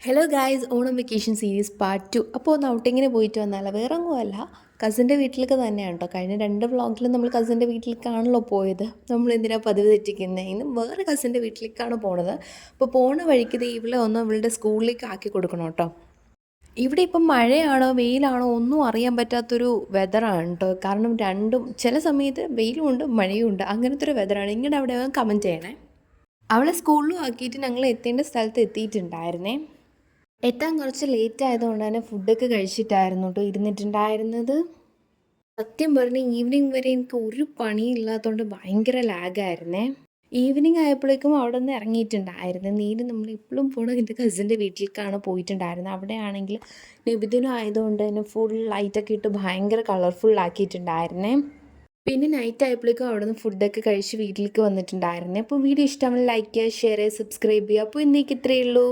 Hello guys, Onam vacation series part 2. അപ്പോൾ ഒന്ന് ഔട്ടിങ്ങിന് പോയിട്ട് വന്നാലോ? വേറെ ഒന്നുമല്ല, കസിൻ്റെ വീട്ടിലേക്ക് തന്നെയാണ് കേട്ടോ. കഴിഞ്ഞ 2 വ്ളോഗിലും നമ്മൾ കസിൻ്റെ വീട്ടിലേക്കാണല്ലോ പോയത്. നമ്മൾ എന്തിനാണ് പതിവ് തെറ്റിക്കുന്നത്? ഇന്ന് വേറെ കസിൻ്റെ വീട്ടിലേക്കാണ് പോണത്. അപ്പോൾ പോണ വഴിക്ക് ഇവളെ ഒന്ന് ഇവളുടെ സ്കൂളിലേക്ക് ആക്കി കൊടുക്കണം കേട്ടോ. ഇവിടെ ഇപ്പം മഴയാണോ വെയിലാണോ ഒന്നും അറിയാൻ പറ്റാത്തൊരു വെതറാണ് കേട്ടോ. കാരണം രണ്ടും, ചില സമയത്ത് വെയിലും ഉണ്ട് മഴയും ഉണ്ട്, അങ്ങനത്തെ ഒരു വെതറാണ്. നിങ്ങളുടെ അവിടെ കമൻറ്റ് ചെയ്യണേ. അവളെ സ്കൂളിലും ആക്കിയിട്ട് ഞങ്ങൾ എത്തേണ്ട സ്ഥലത്ത് എത്തിയിട്ടുണ്ടായിരുന്നേ. എത്താൻ കുറച്ച് ലേറ്റ് ആയതുകൊണ്ട് തന്നെ ഫുഡൊക്കെ കഴിച്ചിട്ടായിരുന്നു കേട്ടോ ഇരുന്നിട്ടുണ്ടായിരുന്നത്. സത്യം പറഞ്ഞ് ഈവനിങ് വരെ എനിക്ക് ഒരു പണിയില്ലാത്തതുകൊണ്ട് ഭയങ്കര ലാഗായിരുന്നേ. ഈവനിങ് ആയപ്പോഴേക്കും അവിടെ നിന്ന് ഇറങ്ങിയിട്ടുണ്ടായിരുന്നു. നീര് നമ്മൾ എപ്പോഴും പോണത് എൻ്റെ കസിൻ്റെ വീട്ടിലേക്കാണ് പോയിട്ടുണ്ടായിരുന്നത്. അവിടെ ആണെങ്കിൽ നബിദിനം ആയതുകൊണ്ട് തന്നെ ഫുൾ ലൈറ്റൊക്കെ ഇട്ട് ഭയങ്കര കളർഫുള്ളാക്കിയിട്ടുണ്ടായിരുന്നേ. പിന്നെ നൈറ്റ് ആയപ്പോഴേക്കും അവിടെ നിന്ന് ഫുഡൊക്കെ കഴിച്ച് വീട്ടിലേക്ക് വന്നിട്ടുണ്ടായിരുന്നേ. അപ്പോൾ വീഡിയോ ഇഷ്ടമാണെങ്കിൽ ലൈക്ക് ചെയ്യുക, ഷെയർ ചെയ്യുക, സബ്സ്ക്രൈബ് ചെയ്യുക. അപ്പോൾ ഇന്നേക്ക് ഇത്രയേ ഉള്ളൂ.